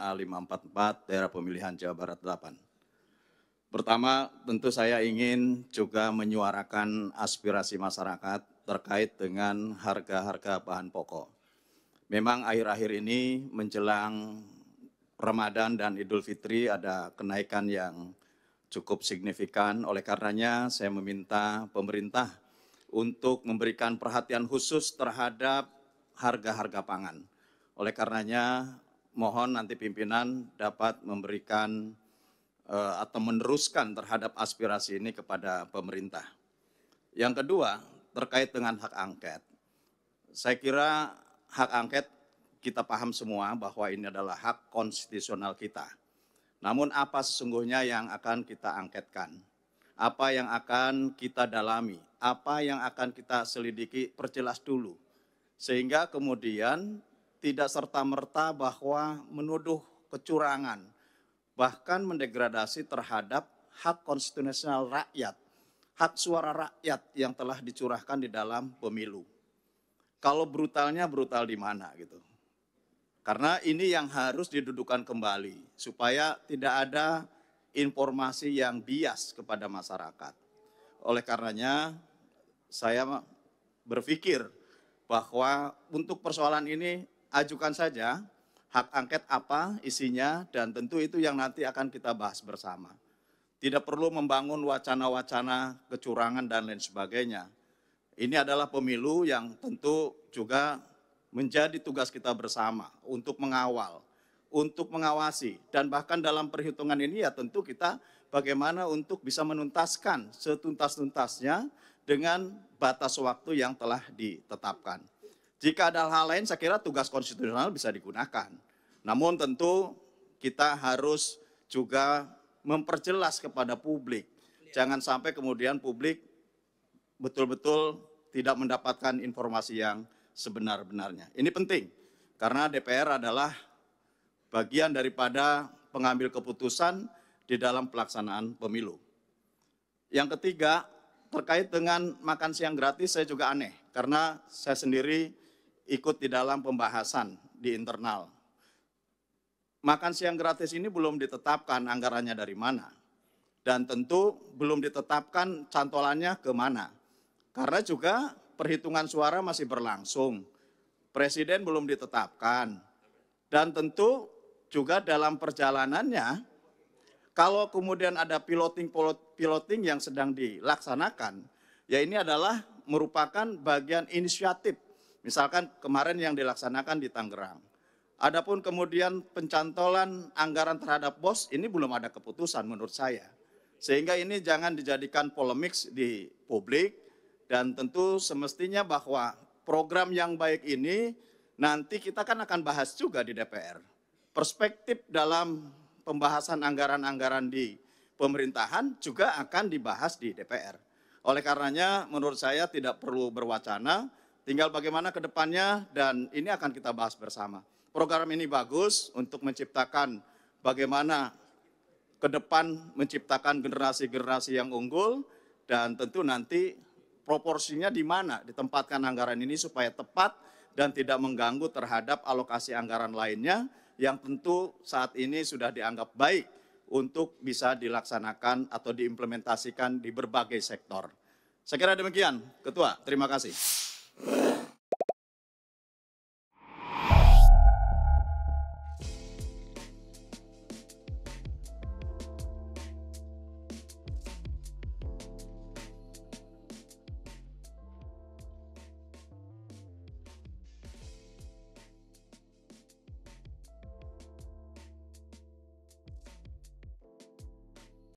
A544 daerah pemilihan Jawa Barat 8. Pertama, tentu saya ingin juga menyuarakan aspirasi masyarakat terkait dengan harga-harga bahan pokok. Memang akhir-akhir ini menjelang Ramadan dan Idul Fitri ada kenaikan yang cukup signifikan. Oleh karenanya saya meminta pemerintah untuk memberikan perhatian khusus terhadap harga-harga pangan. Oleh karenanya mohon nanti pimpinan dapat memberikan atau meneruskan terhadap aspirasi ini kepada pemerintah. Yang kedua, terkait dengan hak angket. Saya kira hak angket kita paham semua bahwa ini adalah hak konstitusional kita. Namun apa sesungguhnya yang akan kita angketkan? Apa yang akan kita dalami? Apa yang akan kita selidiki? Perjelas dulu. Sehingga kemudian tidak serta-merta bahwa menuduh kecurangan, bahkan mendegradasi terhadap hak konstitusional rakyat, hak suara rakyat yang telah dicurahkan di dalam pemilu. Kalau brutalnya brutal di mana gitu. Karena ini yang harus didudukan kembali supaya tidak ada informasi yang bias kepada masyarakat. Oleh karenanya saya berpikir bahwa untuk persoalan ini ajukan saja hak angket apa isinya, dan tentu itu yang nanti akan kita bahas bersama. Tidak perlu membangun wacana-wacana kecurangan dan lain sebagainya. Ini adalah pemilu yang tentu juga menjadi tugas kita bersama untuk mengawal, untuk mengawasi, dan bahkan dalam perhitungan ini ya tentu kita bagaimana untuk bisa menuntaskan setuntas-tuntasnya dengan batas waktu yang telah ditetapkan. Jika ada hal lain, saya kira tugas konstitusional bisa digunakan. Namun tentu kita harus juga memperjelas kepada publik. Jangan sampai kemudian publik betul-betul tidak mendapatkan informasi yang sebenar-benarnya. Ini penting, karena DPR adalah bagian daripada pengambil keputusan di dalam pelaksanaan pemilu. Yang ketiga, terkait dengan makan siang gratis, saya juga aneh. Karena saya sendiri ikut di dalam pembahasan di internal. Makan siang gratis ini belum ditetapkan anggarannya dari mana. Dan tentu belum ditetapkan cantolannya ke mana. Karena juga perhitungan suara masih berlangsung. Presiden belum ditetapkan. Dan tentu juga dalam perjalanannya, kalau kemudian ada piloting yang sedang dilaksanakan, ya ini adalah merupakan bagian inisiatif. Misalkan kemarin yang dilaksanakan di Tangerang. Adapun kemudian pencantolan anggaran terhadap BOS, ini belum ada keputusan menurut saya. Sehingga ini jangan dijadikan polemik di publik, dan tentu semestinya bahwa program yang baik ini nanti kita kan akan bahas juga di DPR. Perspektif dalam pembahasan anggaran-anggaran di pemerintahan juga akan dibahas di DPR. Oleh karenanya menurut saya tidak perlu berwacana, tinggal bagaimana ke depannya, dan ini akan kita bahas bersama. Program ini bagus untuk menciptakan bagaimana ke depan menciptakan generasi-generasi yang unggul, dan tentu nanti proporsinya di mana ditempatkan anggaran ini supaya tepat dan tidak mengganggu terhadap alokasi anggaran lainnya yang tentu saat ini sudah dianggap baik untuk bisa dilaksanakan atau diimplementasikan di berbagai sektor. Saya kira demikian, Ketua. Terima kasih.